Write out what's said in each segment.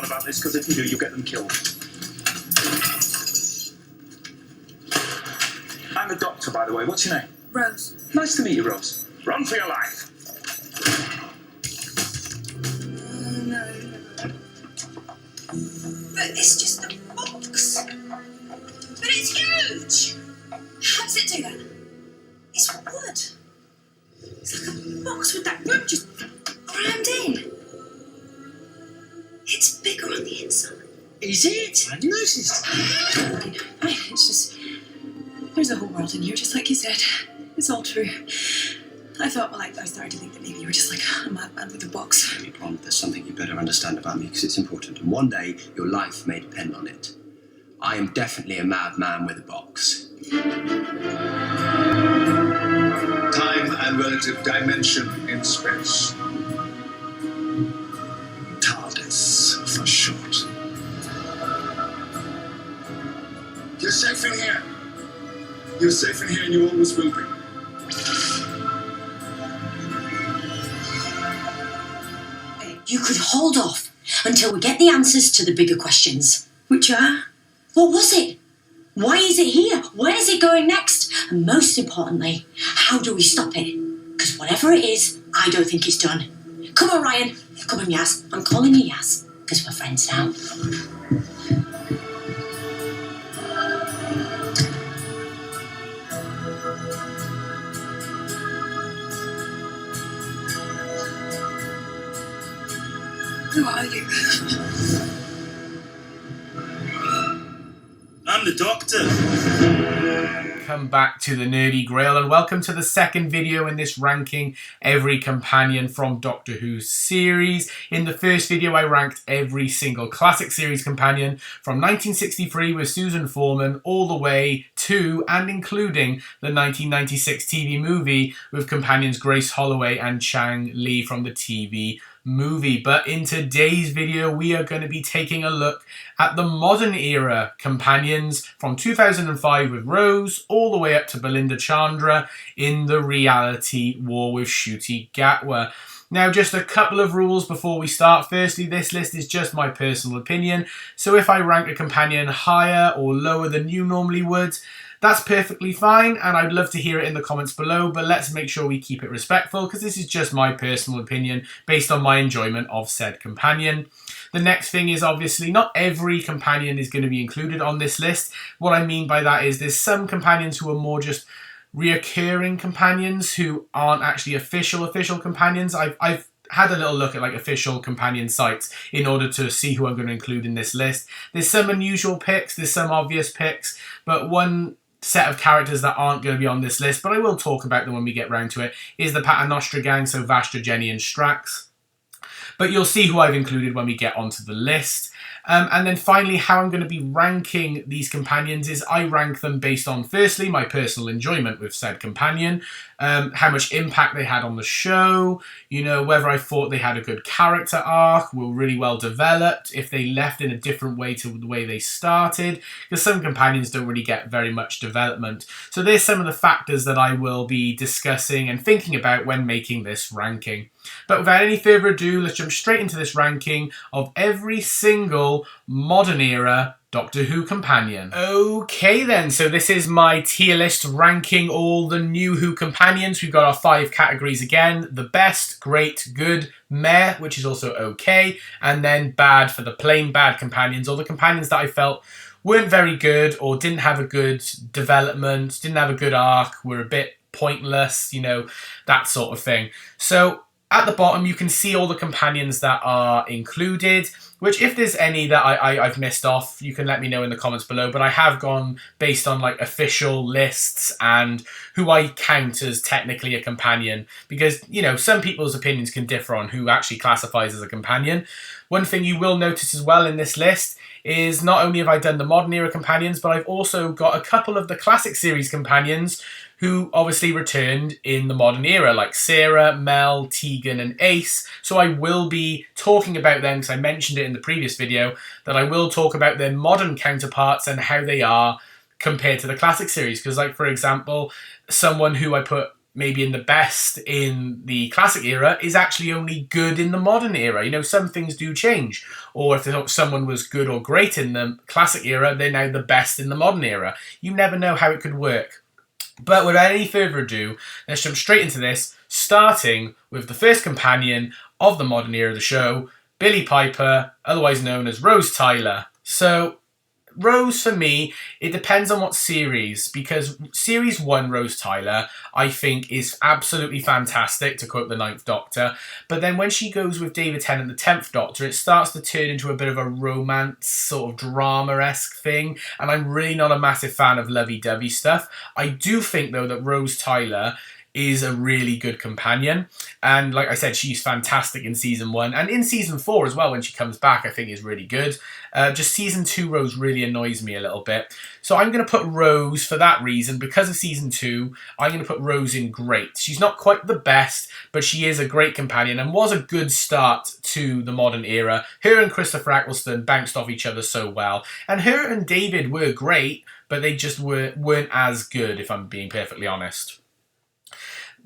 on about this, because if you do, you'll get them killed. I'm the doctor, by the way. What's your name? Rose. Nice to meet you, Rose. Run for your life. No. But it's just a box. But it's huge. How does it do that? It's wood. It's like a box with that room just crammed in. It's bigger on the inside. Is it? I noticed. It's just... There's a whole world in here, just like you said. It's all true. I thought, well, I started to think that maybe you were just like a madman with a box. Amy Pond, there's something you better understand about me because it's important, and one day your life may depend on it. I am definitely a madman with a box. Time and relative dimension in space. TARDIS for short. You're safe in here. You're safe in here and you always will be. You could hold off until we get the answers to the bigger questions. Which are? What was it? Why is it here? Where is it going next? And most importantly, how do we stop it? Because whatever it is, I don't think it's done. Come on, Ryan. Come on, Yaz. I'm calling you Yaz, because we're friends now. Who are you? I'm the Doctor. Come back to the Nerdy Grail and welcome to the second video in this ranking every companion from Doctor Who's series. In the first video I ranked every single classic series companion from 1963 with Susan Foreman all the way to and including the 1996 TV movie with companions Grace Holloway and Chang Li from the TV movie. But in today's video we are going to be taking a look at the modern era companions from 2005 with Rose all the way up to Belinda Chandra in the reality war with Ncuti Gatwa. Now, just a couple of rules before we start. Firstly, this list is just my personal opinion, so if I rank a companion higher or lower than you normally would, that's perfectly fine, and I'd love to hear it in the comments below, but let's make sure we keep it respectful because this is just my personal opinion based on my enjoyment of said companion. The next thing is obviously not every companion is going to be included on this list. What I mean by that is there's some companions who are more just reoccurring companions who aren't actually official companions. I've had a little look at like official companion sites in order to see who I'm going to include in this list. There's some unusual picks, there's some obvious picks, but one set of characters that aren't going to be on this list, but I will talk about them when we get round to it, is the Paternoster gang, so Vastra, Jenny and Strax. But you'll see who I've included when we get onto the list. And then finally, how I'm going to be ranking these companions is I rank them based on, firstly, my personal enjoyment with said companion, how much impact they had on the show, you know, whether I thought they had a good character arc, were really well developed, if they left in a different way to the way they started, because some companions don't really get very much development. So there's some of the factors that I will be discussing and thinking about when making this ranking. But without any further ado, let's jump straight into this ranking of every single modern era Doctor Who companion. Okay then, so this is my tier list ranking all the new Who companions. We've got our 5 categories again: the best, great, good, meh, which is also okay, and then bad for the plain bad companions, or the companions that I felt weren't very good or didn't have a good development, didn't have a good arc, were a bit pointless, you know, that sort of thing. So at the bottom, you can see all the companions that are included, which if there's any that I've missed off, you can let me know in the comments below. But I have gone based on like official lists and who I count as technically a companion, because, you know, some people's opinions can differ on who actually classifies as a companion. One thing you will notice as well in this list is not only have I done the modern era companions, but I've also got a couple of the classic series companions who obviously returned in the modern era, like Sarah, Mel, Tegan and Ace. So I will be talking about them, because I mentioned it in the previous video, that I will talk about their modern counterparts and how they are compared to the classic series. Because, like, for example, someone who I put maybe in the best in the classic era is actually only good in the modern era. You know, some things do change. Or if someone was good or great in the classic era, they're now the best in the modern era. You never know how it could work. But without any further ado, let's jump straight into this, starting with the first companion of the modern era of the show, Billie Piper, otherwise known as Rose Tyler. So, Rose, for me, it depends on what series, because Series 1 Rose Tyler, I think, is absolutely fantastic, to quote the 9th Doctor, but then when she goes with David Tennant, the 10th Doctor, it starts to turn into a bit of a romance, sort of drama-esque thing, and I'm really not a massive fan of lovey-dovey stuff. I do think, though, that Rose Tyler is a really good companion, and like I said, she's fantastic in Season 1, and in Season 4 as well, when she comes back, I think is really good. Just Season 2 Rose really annoys me a little bit, so I'm going to put Rose for that reason. Because of Season 2, I'm going to put Rose in great. She's not quite the best, but she is a great companion, and was a good start to the modern era. Her and Christopher Eccleston bounced off each other so well, and her and David were great, but they just weren't as good, if I'm being perfectly honest.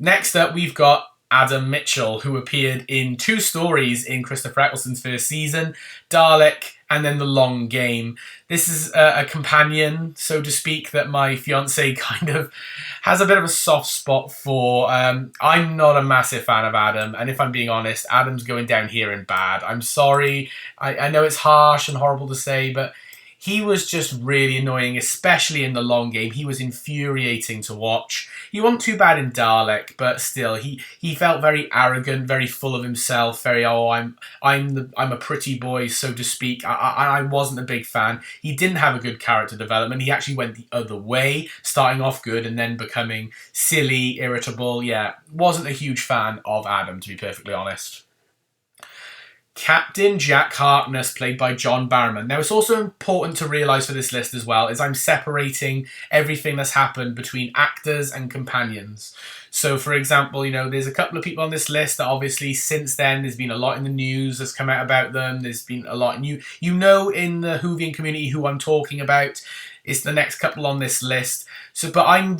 Next up, we've got Adam Mitchell, who appeared in 2 stories in Christopher Eccleston's first season, Dalek and then The Long Game. This is a companion, so to speak, that my fiancé kind of has a bit of a soft spot for. I'm not a massive fan of Adam, and if I'm being honest, Adam's going down here in bad. I'm sorry, I know it's harsh and horrible to say, but he was just really annoying, especially in The Long Game. He was infuriating to watch. He wasn't too bad in Dalek, but still, he felt very arrogant, very full of himself, very, oh, I'm a pretty boy, so to speak. I wasn't a big fan. He didn't have a good character development. He actually went the other way, starting off good and then becoming silly, irritable. Yeah, wasn't a huge fan of Adam, to be perfectly honest. Captain Jack Harkness, played by John Barrowman. Now, it's also important to realise for this list as well, is I'm separating everything that's happened between actors and companions. So, for example, you know, there's a couple of people on this list that obviously since then there's been a lot in the news that's come out about them. There's been a lot new. You know, in the Whovian community who I'm talking about. It's the next couple on this list. So, but I'm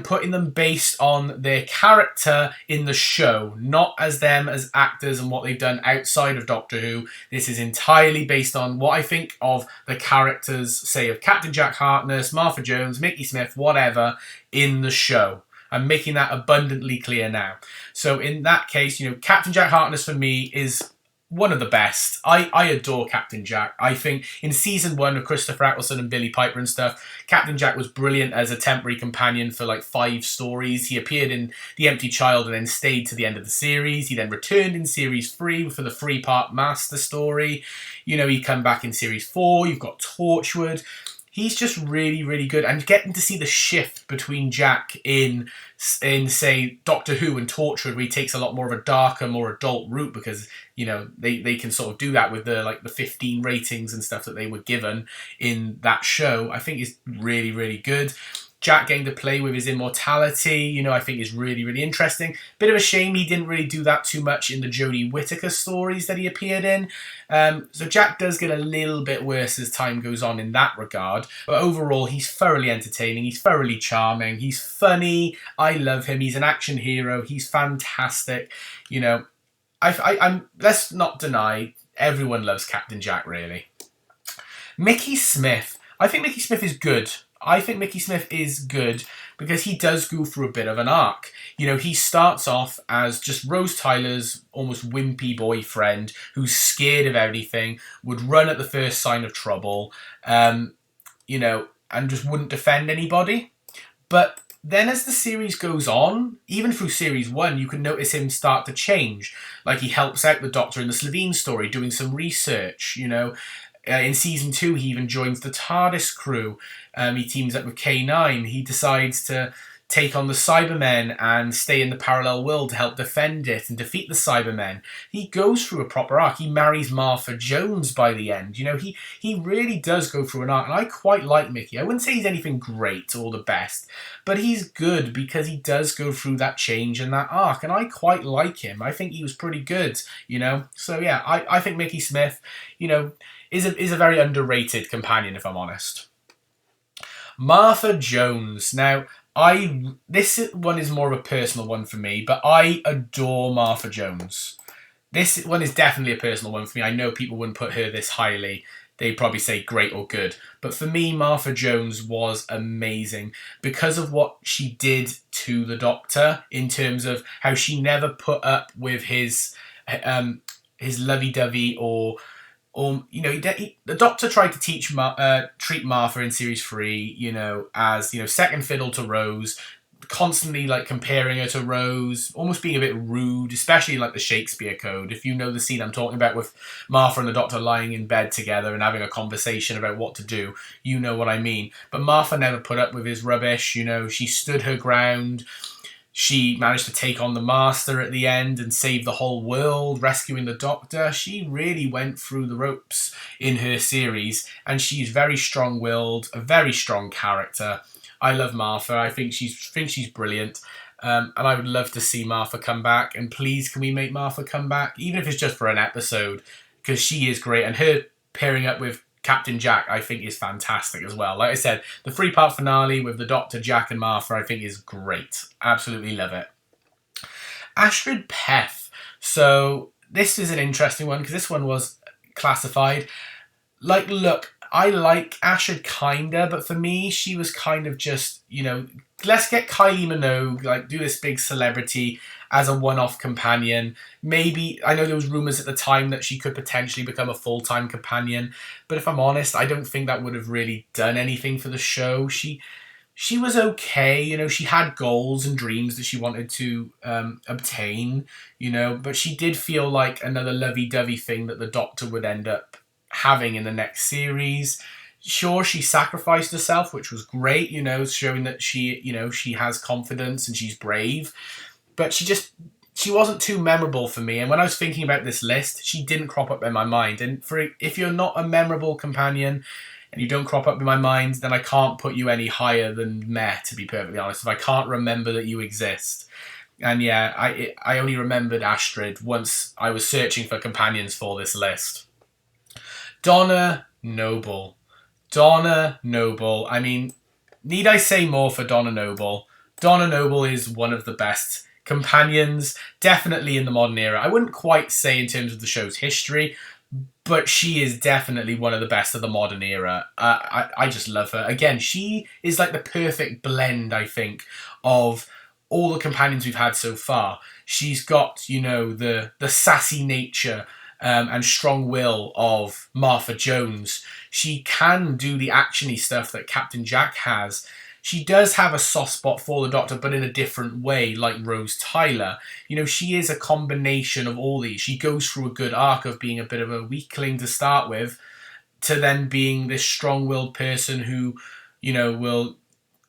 putting them based on their character in the show, not as them as actors and what they've done outside of Doctor Who. This is entirely based on what I think of the characters, say, of Captain Jack Harkness, Martha Jones, Mickey Smith, whatever, in the show. I'm making that abundantly clear now. So in that case, you know, Captain Jack Harkness for me is one of the best. I adore Captain Jack. I think in Season 1 of Christopher Eccleston and Billie Piper and stuff, Captain Jack was brilliant as a temporary companion for like 5 stories. He appeared in The Empty Child and then stayed to the end of the series. He then returned in Series 3 for the 3-part Master story. You know, he'd come back in Series 4. You've got Torchwood. He's just really, really good. And getting to see the shift between Jack in say, Doctor Who and Torchwood, where he takes a lot more of a darker, more adult route, because, you know, they can sort of do that with the 15 ratings and stuff that they were given in that show, I think is really, really good. Jack getting to play with his immortality, you know, I think is really, really interesting. Bit of a shame he didn't really do that too much in the Jodie Whittaker stories that he appeared in. So Jack does get a little bit worse as time goes on in that regard. But overall, he's thoroughly entertaining. He's thoroughly charming. He's funny. I love him. He's an action hero. He's fantastic. You know, I'm let's not deny, everyone loves Captain Jack, really. Mickey Smith. I think Mickey Smith is good. I think Mickey Smith is good because he does go through a bit of an arc. You know, he starts off as just Rose Tyler's almost wimpy boyfriend who's scared of everything, would run at the first sign of trouble, you know, and just wouldn't defend anybody. But then as the series goes on, even through Series 1, you can notice him start to change. Like, he helps out the Doctor in the Slitheen story, doing some research, you know. In Season 2, he even joins the TARDIS crew. He teams up with K9. He decides to take on the Cybermen and stay in the parallel world to help defend it and defeat the Cybermen. He goes through a proper arc. He marries Martha Jones by the end. You know, he really does go through an arc, and I quite like Mickey. I wouldn't say he's anything great or the best, but he's good because he does go through that change and that arc, and I quite like him. I think he was pretty good, you know. So yeah, I think Mickey Smith, you know, is a very underrated companion, if I'm honest. Martha Jones. Now, This one is more of a personal one for me, but I adore Martha Jones. This one is definitely a personal one for me. I know people wouldn't put her this highly. They'd probably say great or good. But for me, Martha Jones was amazing because of what she did to the Doctor in terms of how she never put up with his lovey-dovey or you know, the Doctor tried to treat Martha in series 3, you know, as, you know, second fiddle to Rose, constantly like comparing her to Rose, almost being a bit rude, especially like the Shakespeare Code. If you know the scene I'm talking about with Martha and the Doctor lying in bed together and having a conversation about what to do, you know what I mean. But Martha never put up with his rubbish, you know, she stood her ground. She managed to take on the Master at the end and save the whole world, rescuing the Doctor. She really went through the ropes in her series, and she's very strong-willed, a very strong character. I love Martha. I think she's brilliant, and I would love to see Martha come back. And please, can we make Martha come back, even if it's just for an episode, because she is great, and her pairing up with Captain Jack, I think, is fantastic as well. Like I said, the 3-part finale with the Doctor, Jack and Martha, I think is great. Absolutely love it. Astrid Peth. So this is an interesting one because this one was classified. Like, look, I like Astrid kinda, but for me, she was kind of just, you know, let's get Kylie Minogue, like, do this big celebrity as a one-off companion. Maybe, I know there was rumours at the time that she could potentially become a full-time companion, but if I'm honest, I don't think that would have really done anything for the show. She was okay, you know, she had goals and dreams that she wanted to obtain, you know, but she did feel like another lovey-dovey thing that the Doctor would end up having in the next series. Sure, she sacrificed herself, which was great, you know, showing that she, you know, she has confidence and she's brave. But she wasn't too memorable for me. And when I was thinking about this list, she didn't crop up in my mind. And if you're not a memorable companion and you don't crop up in my mind, then I can't put you any higher than meh, to be perfectly honest, if I can't remember that you exist. And yeah, I only remembered Astrid once I was searching for companions for this list. Donna Noble. Donna Noble. I mean, need I say more for Donna Noble? Donna Noble is one of the best companions, definitely in the modern era. I wouldn't quite say in terms of the show's history, but she is definitely one of the best of the modern era. I just love her. Again, she is like the perfect blend, I think, of all the companions we've had so far. She's got, you know, the sassy nature and strong will of Martha Jones. She can do the actiony stuff that Captain Jack has. She does have a soft spot for the Doctor, but in a different way, like Rose Tyler. You know, she is a combination of all these. She goes through a good arc of being a bit of a weakling to start with, to then being this strong-willed person who, you know, will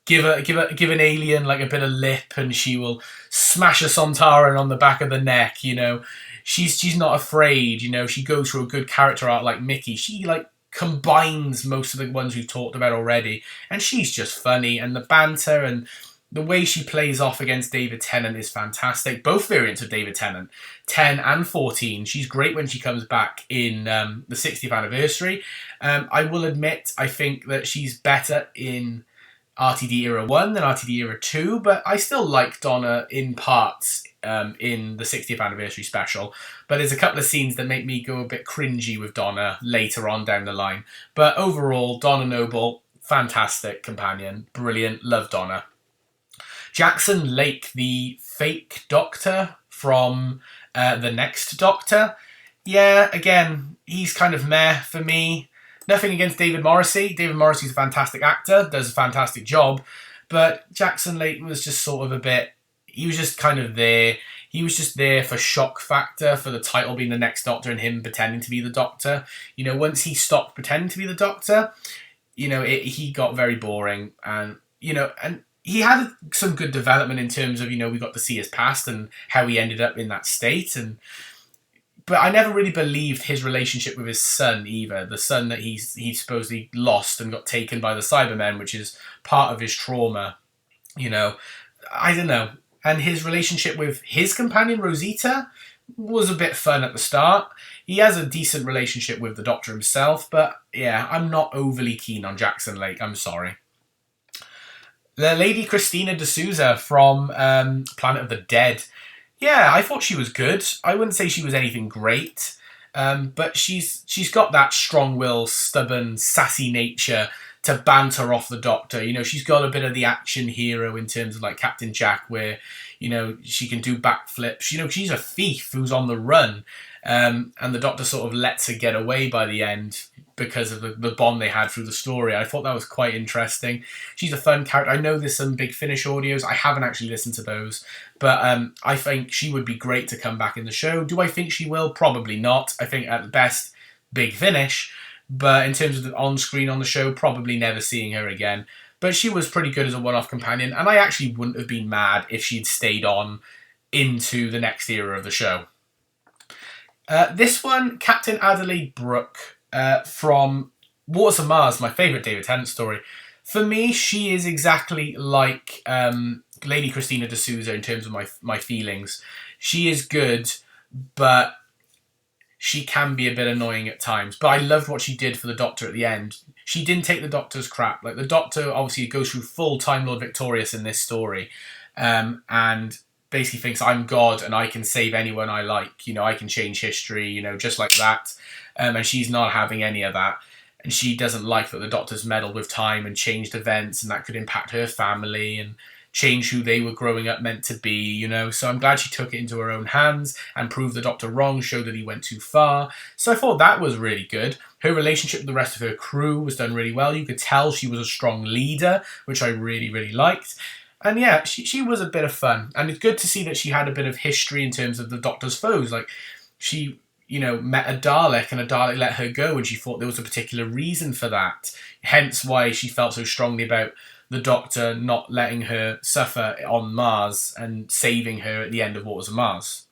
give an alien like a bit of lip, and she will smash a Sontaran on the back of the neck. You know, she's not afraid. You know, she goes through a good character arc like Mickey. She like combines most of the ones we've talked about already, and she's just funny, and the banter and the way she plays off against David Tennant is fantastic. Both variants of David Tennant, 10 and 14. She's great when she comes back in the 60th anniversary. I will admit, I think that she's better in RTD Era 1 than RTD Era 2, but I still like Donna in parts in the 60th anniversary special. But there's a couple of scenes that make me go a bit cringy with Donna later on down the line. But overall, Donna Noble, fantastic companion, brilliant, love Donna. Jackson Lake, the fake Doctor from The Next Doctor. Yeah, again, he's kind of meh for me. Nothing against David Morrissey. David Morrissey's a fantastic actor, does a fantastic job. But Jackson Lake was just sort of a bit... He was just kind of there. He was just there for shock factor, for the title being The Next Doctor and him pretending to be the Doctor. You know, once he stopped pretending to be the Doctor, you know, he got very boring. And, you know, and he had some good development in terms of, you know, we got to see his past and how he ended up in that state. But I never really believed his relationship with his son either. The son that he supposedly lost and got taken by the Cybermen, which is part of his trauma. You know, I don't know. And his relationship with his companion, Rosita, was a bit fun at the start. He has a decent relationship with the Doctor himself, but yeah, I'm not overly keen on Jackson Lake. I'm sorry. The Lady Christina D'Souza from Planet of the Dead. Yeah, I thought she was good. I wouldn't say she was anything great, but she's got that strong-willed, stubborn, sassy nature to banter off the Doctor. You know, she's got a bit of the action hero in terms of like Captain Jack, where, you know, she can do backflips. You know, she's a thief who's on the run, and the Doctor sort of lets her get away by the end because of the bond they had through the story. I thought that was quite interesting. She's a fun character. I know there's some Big Finish audios. I haven't actually listened to those, but I think she would be great to come back in the show. Do I think she will? Probably not. I think at the best, Big Finish. But in terms of the on-screen on the show, probably never seeing her again. But she was pretty good as a one-off companion, and I actually wouldn't have been mad if she'd stayed on into the next era of the show. This one, Captain Adelaide Brooke, from Waters of Mars, my favourite David Tennant story. For me, she is exactly like Lady Christina D'Souza in terms of my feelings. She is good, but she can be a bit annoying at times. But I loved what she did for the Doctor at the end. She didn't take the Doctor's crap. Like, the Doctor obviously goes through full Time Lord Victorious in this story, and basically thinks, I'm God and I can save anyone I like. You know, I can change history, you know, just like that. And she's not having any of that. And she doesn't like that the Doctor's meddled with time and changed events, and that could impact her family and change who they were growing up meant to be, you know. So I'm glad she took it into her own hands and proved the Doctor wrong, showed that he went too far. So I thought that was really good. Her relationship with the rest of her crew was done really well. You could tell she was a strong leader, which I really, really liked. And yeah, she was a bit of fun. And it's good to see that she had a bit of history in terms of the Doctor's foes. Like, she, you know, met a Dalek and a Dalek let her go, and she thought there was a particular reason for that. Hence why she felt so strongly about the Doctor not letting her suffer on Mars and saving her at the end of Waters of Mars.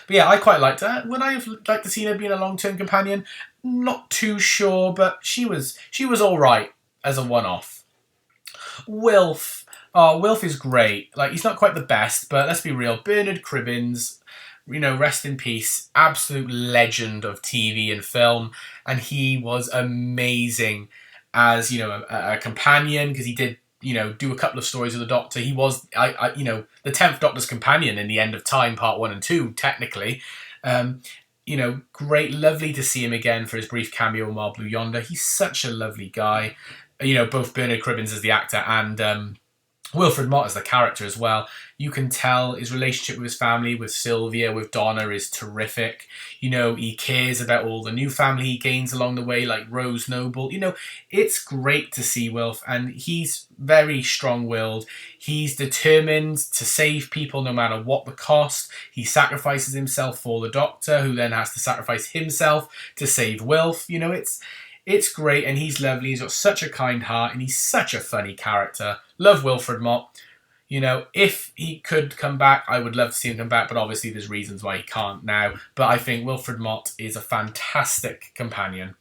But yeah, I quite liked her. Would I have liked to see her being a long-term companion? Not too sure, but she was all right as a one-off. Wilf. Oh, Wilf is great. Like, he's not quite the best, but let's be real. Bernard Cribbins, you know, rest in peace. Absolute legend of TV and film. And he was amazing as, you know, a companion, because he did, you know, do a couple of stories with the Doctor. He was, you know, the 10th Doctor's companion in The End of Time, Part 1 and 2, technically. You know, great, lovely to see him again for his brief cameo in Wild Blue Yonder. He's such a lovely guy. You know, both Bernard Cribbins as the actor and Wilfred Mott as the character as well. You can tell his relationship with his family, with Sylvia, with Donna, is terrific. You know, he cares about all the new family he gains along the way, like Rose Noble. You know, it's great to see Wilf, and he's very strong-willed. He's determined to save people no matter what the cost. He sacrifices himself for the Doctor, who then has to sacrifice himself to save Wilf. You know, it's great, and he's lovely. He's got such a kind heart, and he's such a funny character. Love Wilfred Mott. You know, if he could come back, I would love to see him come back, but obviously there's reasons why he can't now. But I think Wilfred Mott is a fantastic companion.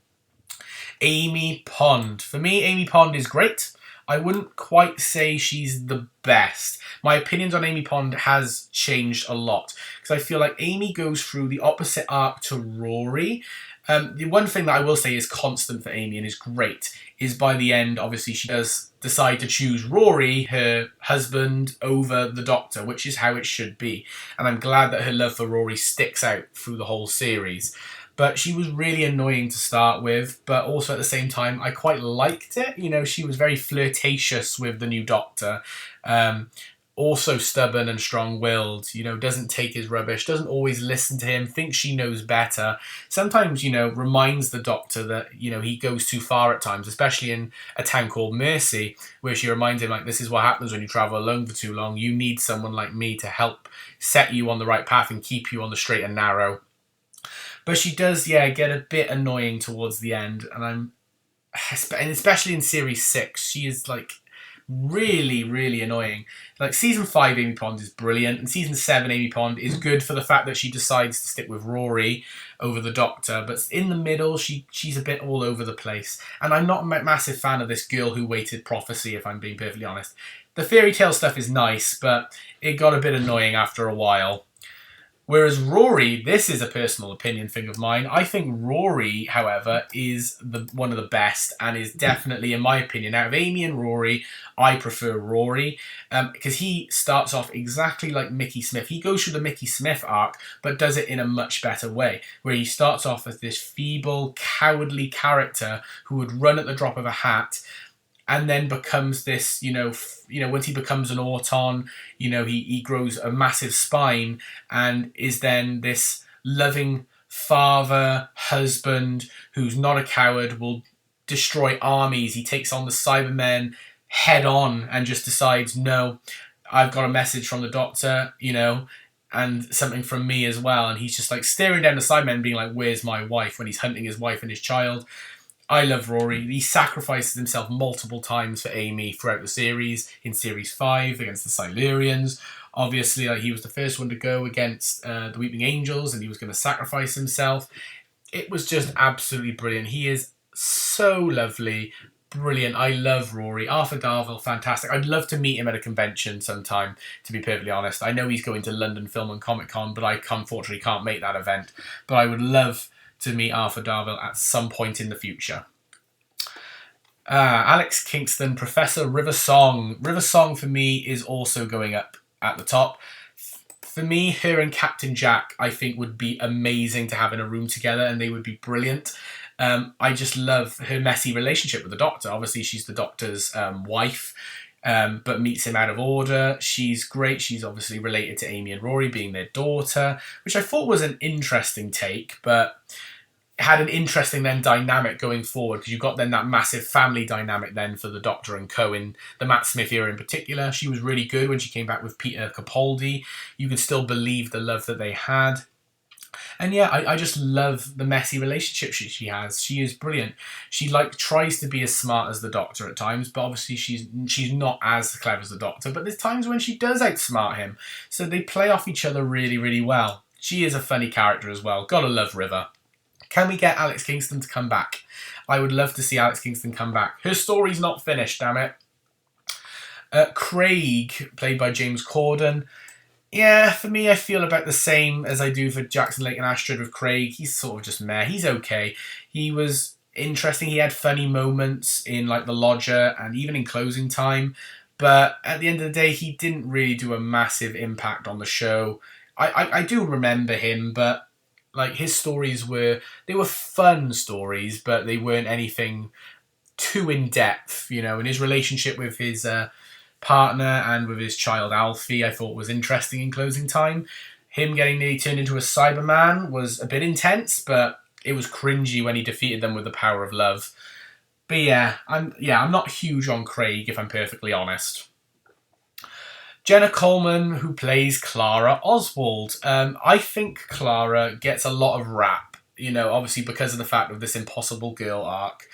Amy Pond. For me, Amy Pond is great. I wouldn't quite say she's the best. My opinions on Amy Pond has changed a lot, because I feel like Amy goes through the opposite arc to Rory. The one thing that I will say is constant for Amy and is great is by the end, obviously, she does decide to choose Rory, her husband, over the Doctor, which is how it should be. And I'm glad that her love for Rory sticks out through the whole series. But she was really annoying to start with, but also at the same time, I quite liked it. You know, she was very flirtatious with the new Doctor. Also stubborn and strong-willed, you know, doesn't take his rubbish, doesn't always listen to him, thinks she knows better. Sometimes, you know, reminds the Doctor that, you know, he goes too far at times, especially in A Town Called Mercy, where she reminds him, like, this is what happens when you travel alone for too long. You need someone like me to help set you on the right path and keep you on the straight and narrow. But she does, yeah, get a bit annoying towards the end, and especially in Series 6, she is, like, really, really annoying. Like, Season 5 Amy Pond is brilliant, and Season 7 Amy Pond is good for the fact that she decides to stick with Rory over the Doctor, but in the middle, she's a bit all over the place. And I'm not a massive fan of this Girl Who Waited prophecy, if I'm being perfectly honest. The fairy tale stuff is nice, but it got a bit annoying after a while. Whereas Rory, this is a personal opinion thing of mine. I think Rory, however, is one of the best and is definitely, in my opinion, out of Amy and Rory, I prefer Rory because he starts off exactly like Mickey Smith. He goes through the Mickey Smith arc, but does it in a much better way, where he starts off as this feeble, cowardly character who would run at the drop of a hat, and then becomes this, once he becomes an Auton, he grows a massive spine and is then this loving father, husband, who's not a coward, will destroy armies. He takes on the Cybermen head on and just decides, no, I've got a message from the Doctor, and something from me as well. And he's just like staring down the Cybermen being like, where's my wife, when he's hunting his wife and his child. I love Rory. He sacrifices himself multiple times for Amy throughout the series. In Series 5 against the Silurians. Obviously, he was the first one to go against the Weeping Angels, and he was going to sacrifice himself. It was just absolutely brilliant. He is so lovely, brilliant. I love Rory. Arthur Darvill, fantastic. I'd love to meet him at a convention sometime, to be perfectly honest. I know he's going to London Film and Comic Con, but I unfortunately can't make that event. But I would love to meet Arthur Darvill at some point in the future. Alex Kingston, Professor River Song. River Song for me is also going up at the top. For me, her and Captain Jack, I think, would be amazing to have in a room together, and they would be brilliant. I just love her messy relationship with the Doctor. Obviously, she's the Doctor's wife, but meets him out of order. She's great. She's obviously related to Amy and Rory, being their daughter, which I thought was an interesting take, but had an interesting then dynamic going forward, because you've got then that massive family dynamic then for the Doctor and Co. in the Matt Smith era in particular. She was really good when she came back with Peter Capaldi. You could still believe the love that they had. And yeah, I just love the messy relationship she has. She is brilliant. She tries to be as smart as the Doctor at times, but obviously she's not as clever as the Doctor. But there's times when she does outsmart him. So they play off each other really, really well. She is a funny character as well. Gotta love River. Can we get Alex Kingston to come back? I would love to see Alex Kingston come back. Her story's not finished, damn it. Craig, played by James Corden. Yeah, for me, I feel about the same as I do for Jackson Lake and Astrid with Craig. He's sort of just meh. He's okay. He was interesting. He had funny moments in The Lodger and even in Closing Time. But at the end of the day, he didn't really do a massive impact on the show. I do remember him, but his stories were fun stories, but they weren't anything too in-depth, and his relationship with his partner and with his child Alfie I thought was interesting in Closing Time. Him getting nearly turned into a Cyberman was a bit intense, but it was cringy when he defeated them with the power of love. But I'm not huge on Craig, if I'm perfectly honest. Jenna Coleman, who plays Clara Oswald. I think Clara gets a lot of rap, obviously because of the fact of this Impossible Girl arc.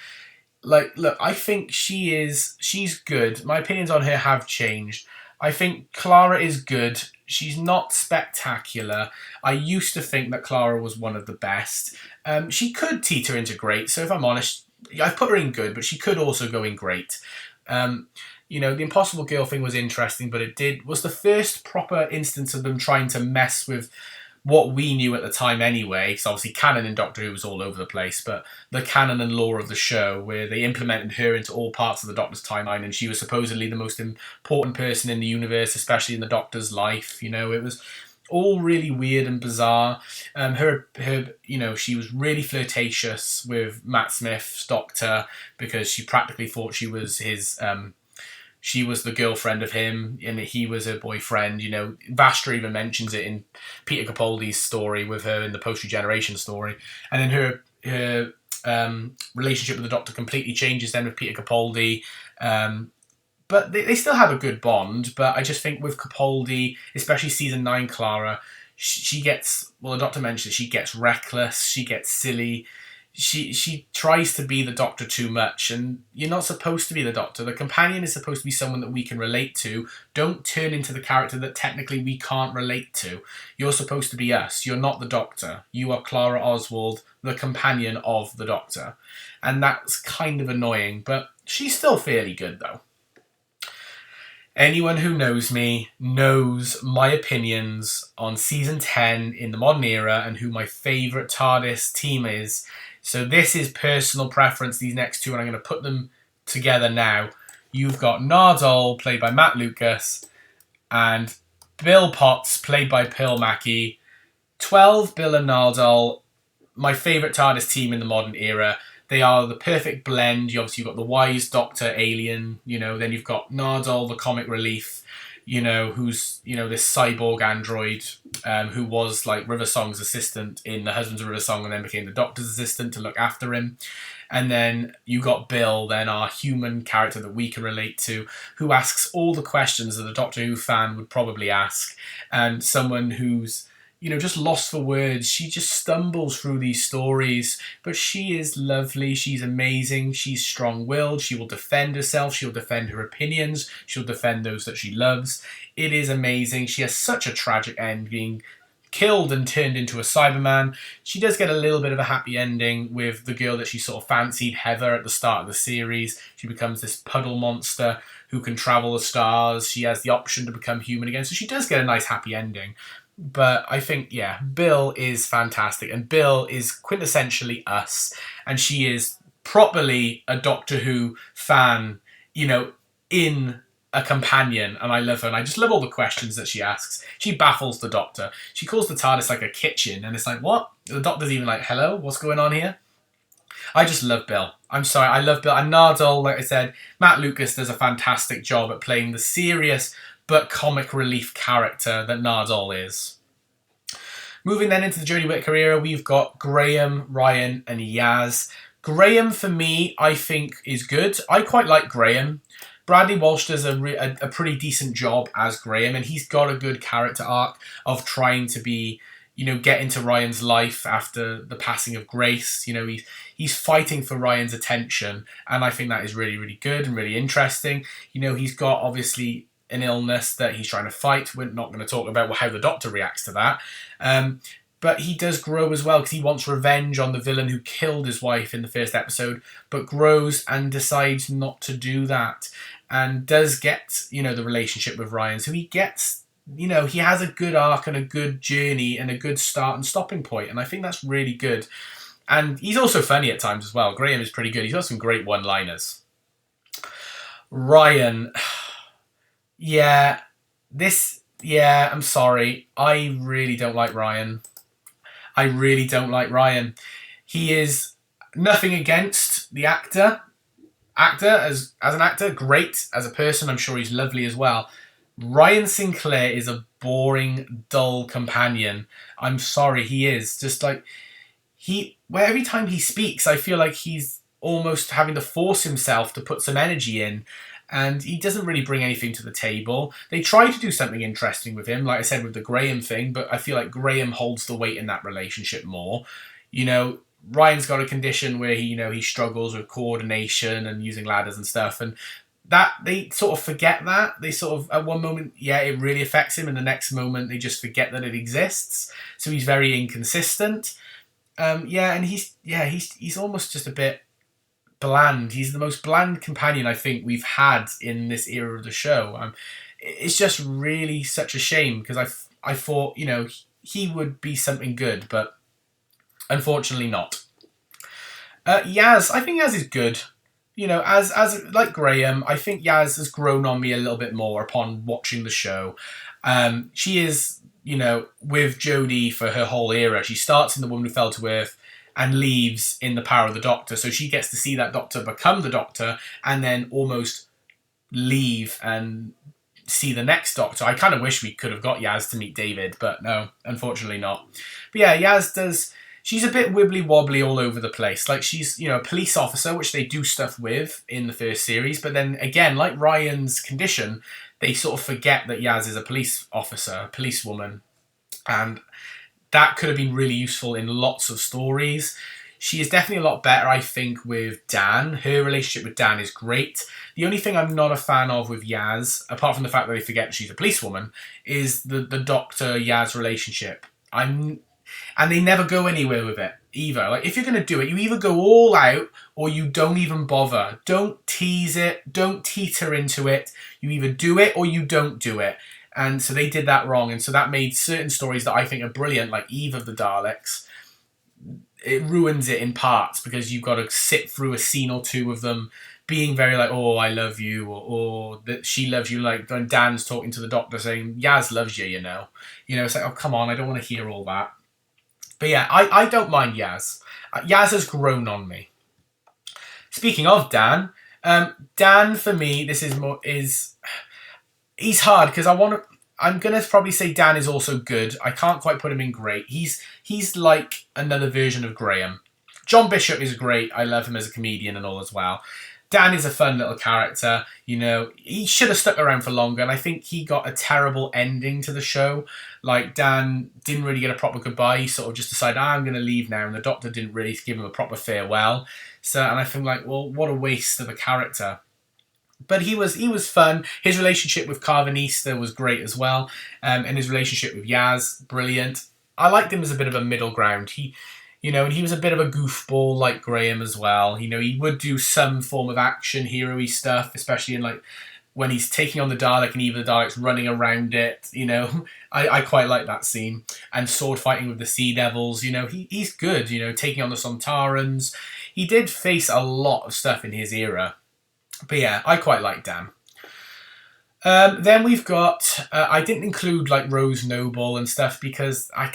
Look, I think she's good. My opinions on her have changed. I think Clara is good. She's not spectacular. I used to think that Clara was one of the best. She could teeter into great, so if I'm honest, I've put her in good, but she could also go in great. The Impossible Girl thing was interesting, but was the first proper instance of them trying to mess with what we knew at the time anyway. So obviously canon in Doctor Who was all over the place, but the canon and lore of the show, where they implemented her into all parts of the Doctor's timeline, and she was supposedly the most important person in the universe, especially in the Doctor's life. It was all really weird and bizarre. Her, she was really flirtatious with Matt Smith's Doctor because she practically thought she was his. She was the girlfriend of him, and he was her boyfriend. Vastra even mentions it in Peter Capaldi's story with her in the Post-Regeneration story. And then her relationship with the Doctor completely changes then with Peter Capaldi. But they still have a good bond. But I just think with Capaldi, especially season 9 Clara, she gets, the Doctor mentions she gets reckless, she gets silly. She tries to be the Doctor too much, and you're not supposed to be the Doctor. The companion is supposed to be someone that we can relate to. Don't turn into the character that technically we can't relate to. You're supposed to be us. You're not the Doctor. You are Clara Oswald, the companion of the Doctor. And that's kind of annoying, but she's still fairly good, though. Anyone who knows me knows my opinions on season 10 in the modern era and who my favourite TARDIS team is. So this is personal preference, these next two, and I'm going to put them together now. You've got Nardole, played by Matt Lucas, and Bill Potts, played by Pearl Mackie. 12, Bill and Nardole, my favourite TARDIS team in the modern era. They are the perfect blend. You've got the wise Doctor alien, then you've got Nardole, the comic relief, who's, this cyborg android who was like River Song's assistant in The Husbands of River Song and then became the Doctor's assistant to look after him. And then you got Bill, then our human character that we can relate to, who asks all the questions that a Doctor Who fan would probably ask. And someone who's, just lost for words. She just stumbles through these stories, but she is lovely. She's amazing. She's strong-willed. She will defend herself. She'll defend her opinions. She'll defend those that she loves. It is amazing. She has such a tragic end, being killed and turned into a Cyberman. She does get a little bit of a happy ending with the girl that she sort of fancied, Heather, at the start of the series. She becomes this puddle monster who can travel the stars. She has the option to become human again, so she does get a nice happy ending. But I think, Bill is fantastic, and Bill is quintessentially us, and she is properly a Doctor Who fan, in a companion, and I love her, and I just love all the questions that she asks. She baffles the Doctor. She calls the TARDIS like a kitchen, and it's like, what? The Doctor's even like, hello, what's going on here? I just love Bill. I'm sorry, I love Bill. And Nardole, like I said, Matt Lucas does a fantastic job at playing the serious but comic relief character that Nardole is. Moving then into the Jodie Whittaker era, we've got Graham, Ryan and Yaz. Graham, for me, I think is good. I quite like Graham. Bradley Walsh does a pretty decent job as Graham, and he's got a good character arc of trying to be, get into Ryan's life after the passing of Grace. He's fighting for Ryan's attention, and I think that is really, really good and really interesting. He's got, obviously, an illness that he's trying to fight. We're not going to talk about how the Doctor reacts to that. But he does grow as well because he wants revenge on the villain who killed his wife in the first episode, but grows and decides not to do that and does get, the relationship with Ryan. So he gets, he has a good arc and a good journey and a good start and stopping point. And I think that's really good. And he's also funny at times as well. Graham is pretty good. He's got some great one-liners. Ryan... I'm sorry. I really don't like Ryan. He is nothing against the actor. As an actor, great. As a person, I'm sure he's lovely as well. Ryan Sinclair is a boring, dull companion. I'm sorry, he is. Just like, every time he speaks, I feel like he's almost having to force himself to put some energy in. And he doesn't really bring anything to the table. They try to do something interesting with him, like I said, with the Graham thing, but I feel like Graham holds the weight in that relationship more. Ryan's got a condition where he struggles with coordination and using ladders and stuff, and that they sort of forget that. They sort of, at one moment, it really affects him, and the next moment they just forget that it exists. So he's very inconsistent. And he's almost just a bit bland. He's the most bland companion I think we've had in this era of the show. It's just really such a shame because I thought he would be something good, but unfortunately not. Yaz, I think Yaz is good. As like Graham, I think Yaz has grown on me a little bit more upon watching the show. She is with Jodie for her whole era. She starts in The Woman Who Fell to Earth and leaves in The Power of the Doctor. So she gets to see that Doctor become the Doctor and then almost leave and see the next Doctor. I kind of wish we could have got Yaz to meet David, but no, unfortunately not. But Yaz she's a bit wibbly-wobbly all over the place. Like, she's, a police officer, which they do stuff with in the first series, but then, again, like Ryan's condition, they sort of forget that Yaz is a police officer, a policewoman, and that could have been really useful in lots of stories. She is definitely a lot better, I think, with Dan. Her relationship with Dan is great. The only thing I'm not a fan of with Yaz, apart from the fact that they forget she's a policewoman, is the Doctor-Yaz relationship. and they never go anywhere with it either. Like, if you're going to do it, you either go all out or you don't even bother. Don't tease it. Don't teeter into it. You either do it or you don't do it. And so they did that wrong. And so that made certain stories that I think are brilliant, like Eve of the Daleks, it ruins it in parts because you've got to sit through a scene or two of them being very like, oh, I love you, or that she loves you. Like when Dan's talking to the Doctor saying, Yaz loves you, you know. You know, it's like, oh, come on, I don't want to hear all that. But yeah, I don't mind Yaz. Yaz has grown on me. Speaking of Dan, Dan for me, this is more, he's hard because I'm going to probably say Dan is also good. I can't quite put him in great. He's like another version of Graham. John Bishop is great. I love him as a comedian and all as well. Dan is a fun little character. You know, he should have stuck around for longer, and I think he got a terrible ending to the show. Like, Dan didn't really get a proper goodbye. He sort of just decided, I'm going to leave now, and the Doctor didn't really give him a proper farewell. So, and I think, like, well, what a waste of a character. But he was fun. His relationship with Carvanista was great as well. And his relationship with Yaz, brilliant. I liked him as a bit of a middle ground. You know, and he was a bit of a goofball like Graham as well. You know, he would do some form of action, hero-y stuff, especially in like when he's taking on the Dalek and even the Daleks running around it. You know, I quite like that scene. And sword fighting with the Sea Devils. You know, he's good. You know, taking on the Sontarans. He did face a lot of stuff in his era. But yeah, I quite like Dan. Then we've got, I didn't include like Rose Noble and stuff because are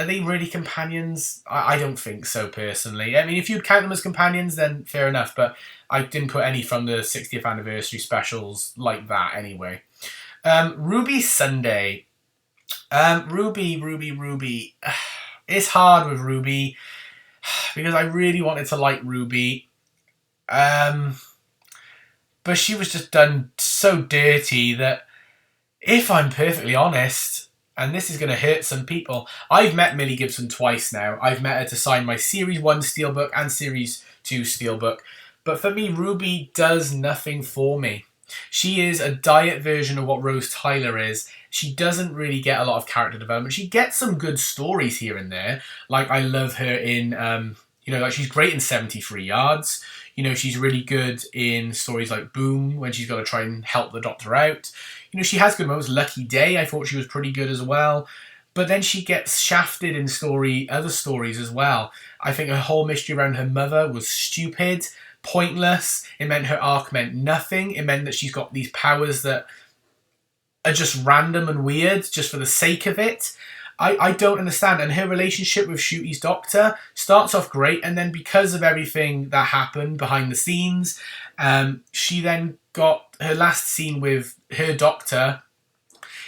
they really companions? I don't think so personally. I mean, if you'd count them as companions, then fair enough. But I didn't put any from the 60th anniversary specials like that anyway. Ruby Sunday. Ruby. It's hard with Ruby because I really wanted to like Ruby. But she was just done so dirty that, if I'm perfectly honest, and this is going to hurt some people, I've met Millie Gibson twice now. I've met her to sign my Series 1 Steelbook and Series 2 Steelbook. But for me, Ruby does nothing for me. She is a diet version of what Rose Tyler is. She doesn't really get a lot of character development. She gets some good stories here and there. Like, I love her in, you know, like she's great in 73 Yards. You know, she's really good in stories like Boom, when she's got to try and help the Doctor out. You know, she has good moments. Lucky Day, I thought she was pretty good as well. But then she gets shafted in other stories as well. I think her whole mystery around her mother was stupid, pointless. It meant her arc meant nothing. It meant that she's got these powers that are just random and weird, just for the sake of it. I don't understand. And her relationship with Ncuti's Doctor starts off great, and then because of everything that happened behind the scenes, she then got her last scene with her Doctor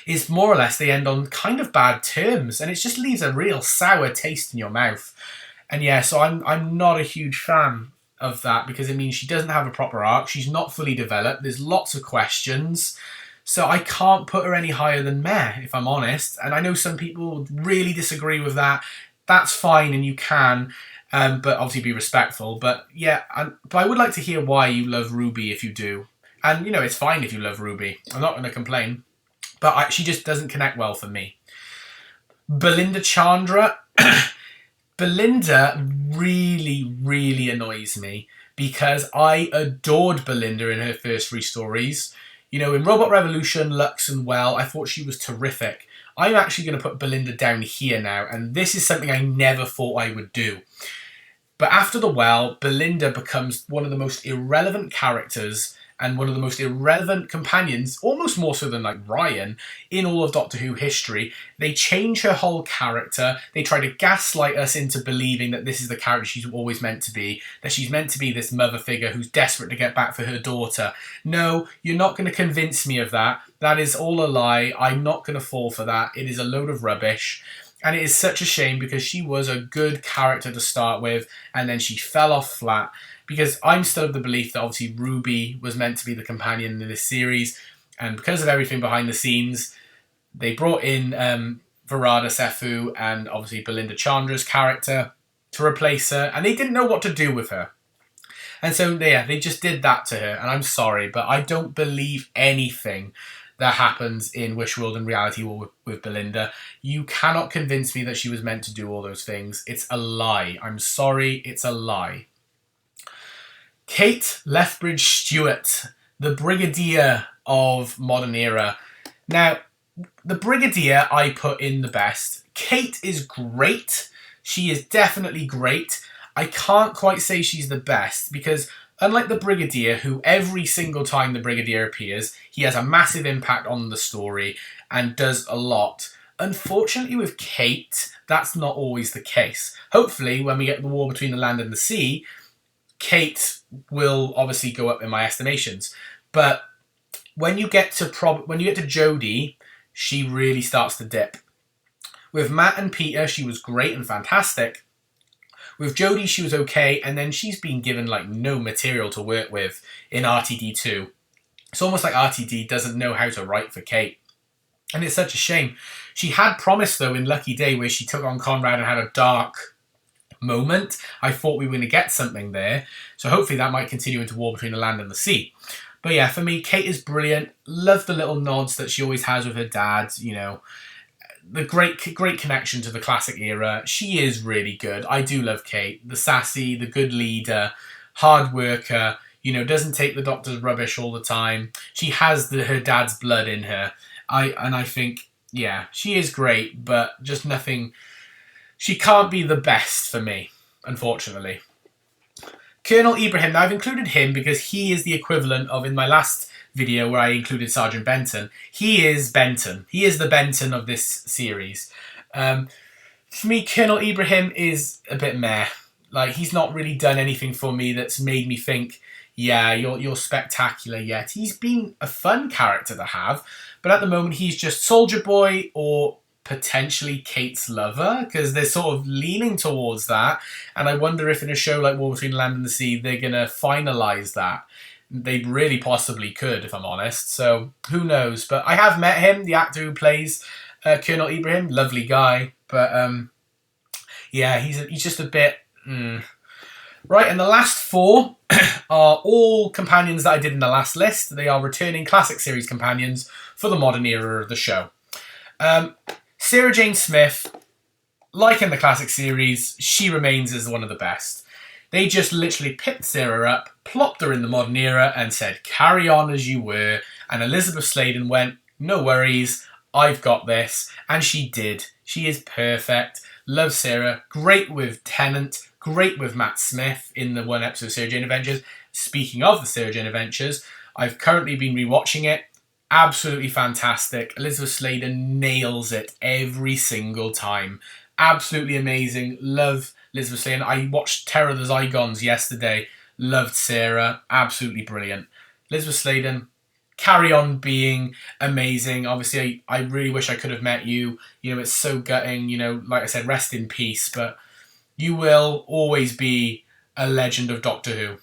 is more or less they end on kind of bad terms, and it just leaves a real sour taste in your mouth. And yeah, so I'm not a huge fan of that because it means she doesn't have a proper arc. She's not fully developed. There's lots of questions. So I can't put her any higher than meh, if I'm honest. And I know some people would really disagree with that. That's fine, and you can, but obviously be respectful. But yeah, but I would like to hear why you love Ruby if you do. And, you know, it's fine if you love Ruby. I'm not going to complain. But she just doesn't connect well for me. Belinda Chandra. Belinda really, really annoys me because I adored Belinda in her first 3 stories. You know, in Robot Revolution, Lux and Well, I thought she was terrific. I'm actually going to put Belinda down here now, and this is something I never thought I would do. But after the Well, Belinda becomes one of the most irrelevant characters and one of the most irrelevant companions, almost more so than like Ryan, in all of Doctor Who history. They change her whole character. They try to gaslight us into believing that this is the character she's always meant to be, that she's meant to be this mother figure who's desperate to get back for her daughter. No, you're not going to convince me of that. That is all a lie. I'm not going to fall for that. It is a load of rubbish. And it is such a shame because she was a good character to start with, and then she fell off flat. Because I'm still of the belief that obviously Ruby was meant to be the companion in this series, and because of everything behind the scenes, they brought in Varada Sefu and obviously Belinda Chandra's character to replace her, and they didn't know what to do with her. And so, yeah, they just did that to her, and I'm sorry, but I don't believe anything that happens in Wish World and Reality War with Belinda. You cannot convince me that she was meant to do all those things. It's a lie. I'm sorry, it's a lie. Kate Lethbridge Stewart, the Brigadier of Modern Era. Now, the Brigadier I put in the best. Kate is great. She is definitely great. I can't quite say she's the best because unlike the Brigadier, who every single time the Brigadier appears, he has a massive impact on the story and does a lot. Unfortunately with Kate, that's not always the case. Hopefully, when we get the War Between the Land and the Sea, Kate will obviously go up in my estimations. But when you get to Jodie, she really starts to dip. With Matt and Peter, she was great and fantastic. With Jodie, she was okay, and then she's been given like no material to work with in RTD2. It's almost like RTD doesn't know how to write for Kate. And it's such a shame. She had promised, though, in Lucky Day, where she took on Conrad and had a dark moment. I thought we were going to get something there. So hopefully that might continue into War Between the Land and the Sea. But yeah, for me, Kate is brilliant. Love the little nods that she always has with her dad, you know. The great connection to the classic era. She is really good. I do love Kate. The sassy, the good leader, hard worker, you know, doesn't take the Doctor's rubbish all the time. She has her dad's blood in her. I think, yeah, she is great, but just nothing. She can't be the best for me, unfortunately. Colonel Ibrahim. Now, I've included him because he is the equivalent of, in my last video where I included Sergeant Benton, he is Benton. He is the Benton of this series. For me, Colonel Ibrahim is a bit meh. Like, he's not really done anything for me that's made me think, yeah, you're spectacular yet. He's been a fun character to have, but at the moment he's just Soldier Boy or potentially Kate's lover, because they're sort of leaning towards that, and I wonder if in a show like War Between the Land and the Sea they're going to finalise that. They really possibly could, if I'm honest, so who knows. But I have met him, the actor who plays Colonel Ibrahim, lovely guy, but yeah, he's just a bit... Right, and the last four are all companions that I did in the last list. They are returning classic series companions for the modern era of the show. Sarah Jane Smith, like in the classic series, she remains as one of the best. They just literally picked Sarah up, plopped her in the modern era and said, carry on as you were. And Elizabeth Sladen went, no worries, I've got this. And she did. She is perfect. Love Sarah. Great with Tennant. Great with Matt Smith in the one episode of Sarah Jane Adventures. Speaking of the Sarah Jane Adventures, I've currently been rewatching it. Absolutely fantastic. Elizabeth Sladen nails it every single time. Absolutely amazing. Love Elizabeth Sladen. I watched Terror of the Zygons yesterday. Loved Sarah. Absolutely brilliant. Elizabeth Sladen, carry on being amazing. Obviously, I really wish I could have met you. You know, it's so gutting. You know, like I said, rest in peace. But you will always be a legend of Doctor Who.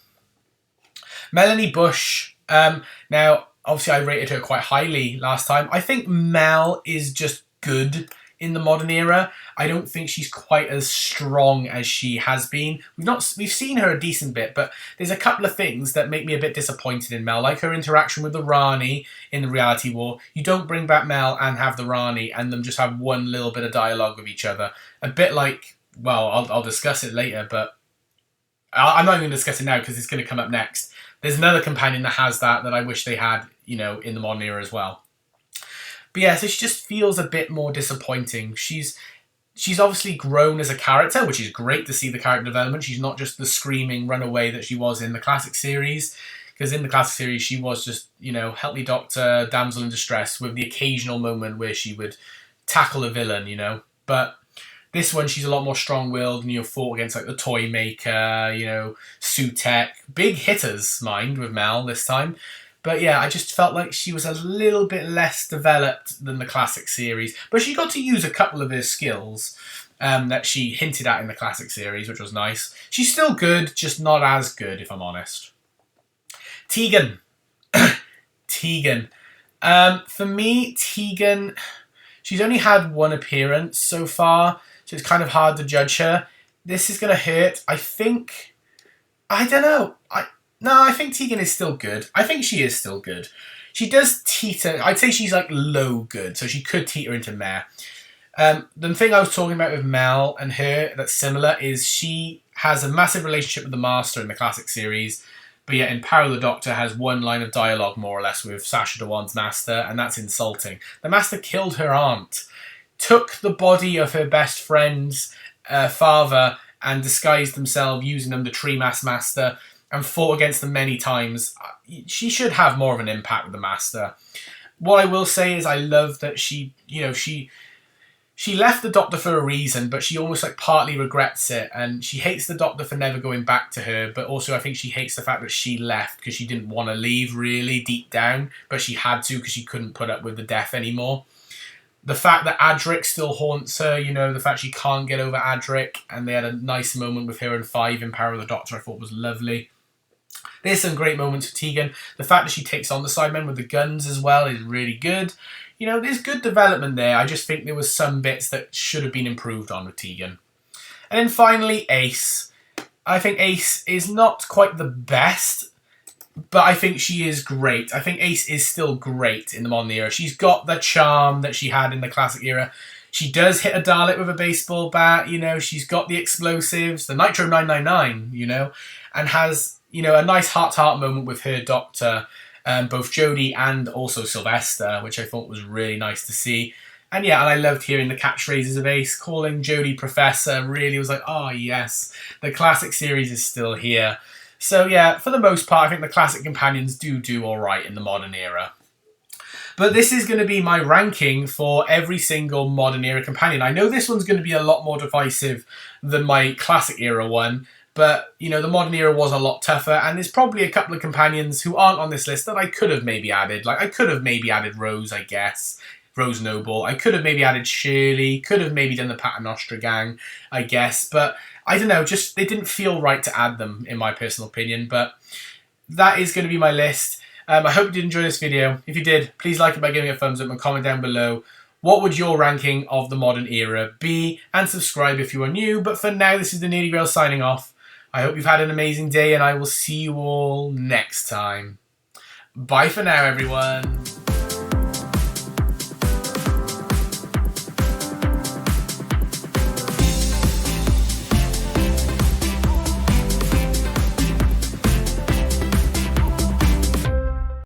Melanie Bush. Now, obviously, I rated her quite highly last time. I think Mel is just good in the modern era. I don't think she's quite as strong as she has been. We've seen her a decent bit, but there's a couple of things that make me a bit disappointed in Mel, like her interaction with the Rani in the Reality War. You don't bring back Mel and have the Rani and them just have one little bit of dialogue with each other. A bit like, well, I'll discuss it later, but I'm not even going to discuss it now because it's going to come up next. There's another companion that has that I wish they had, you know, in the modern era as well. But yeah, so she just feels a bit more disappointing. She's obviously grown as a character, which is great to see the character development. She's not just the screaming runaway that she was in the classic series. Because in the classic series, she was just, you know, help me doctor, damsel in distress, with the occasional moment where she would tackle a villain, you know. But this one, she's a lot more strong-willed, and, you know, fought against, like, the Toy Maker, you know, Sutek. Big hitters, mind, with Mel this time. But yeah, I just felt like she was a little bit less developed than the classic series. But she got to use a couple of her skills that she hinted at in the classic series, which was nice. She's still good, just not as good, if I'm honest. Tegan. Tegan. For me, Tegan, she's only had one appearance so far, so it's kind of hard to judge her. This is going to hurt. I think, I don't know. No, I think Tegan is still good. I think she is still good. She does teeter. I'd say she's like low good, so she could teeter into meh. The thing I was talking about with Mel and her that's similar is she has a massive relationship with the Master in the classic series, but yet in Power of the Doctor has one line of dialogue more or less with Sacha Dhawan's Master, and that's insulting. The Master killed her aunt, took the body of her best friend's father and disguised himself using them, the Tree Mass Master, and fought against them many times. She should have more of an impact with the Master. What I will say is I love that she left the Doctor for a reason, but she almost like partly regrets it, and she hates the Doctor for never going back to her, but also I think she hates the fact that she left because she didn't want to leave really deep down, but she had to because she couldn't put up with the death anymore. The fact that Adric still haunts her, you know, the fact she can't get over Adric, and they had a nice moment with her and Five in Power of the Doctor I thought was lovely. There's some great moments for Tegan. The fact that she takes on the Cybermen with the guns as well is really good. You know, there's good development there. I just think there was some bits that should have been improved on with Tegan. And then finally, Ace. I think Ace is not quite the best, but I think she is great. I think Ace is still great in the modern era. She's got the charm that she had in the classic era. She does hit a Dalek with a baseball bat, you know. She's got the explosives, the Nitro 999, you know, and has, you know, a nice heart-to-heart moment with her Doctor, both Jodie and also Sylvester, which I thought was really nice to see. And yeah, and I loved hearing the catchphrases of Ace, calling Jodie Professor, really was like, oh yes, the classic series is still here. So yeah, for the most part, I think the classic companions do alright in the modern era. But this is going to be my ranking for every single modern era companion. I know this one's going to be a lot more divisive than my classic era one, but, you know, the modern era was a lot tougher, and there's probably a couple of companions who aren't on this list that I could have maybe added. Like, I could have maybe added Rose, I guess. Rose Noble. I could have maybe added Shirley. Could have maybe done the Paternoster gang, I guess. But, I don't know, just, they didn't feel right to add them, in my personal opinion. But that is going to be my list. I hope you did enjoy this video. If you did, please like it by giving it a thumbs up and comment down below. What would your ranking of the modern era be? And subscribe if you are new. But for now, this is the Nerdy Grail signing off. I hope you've had an amazing day, and I will see you all next time. Bye for now, everyone.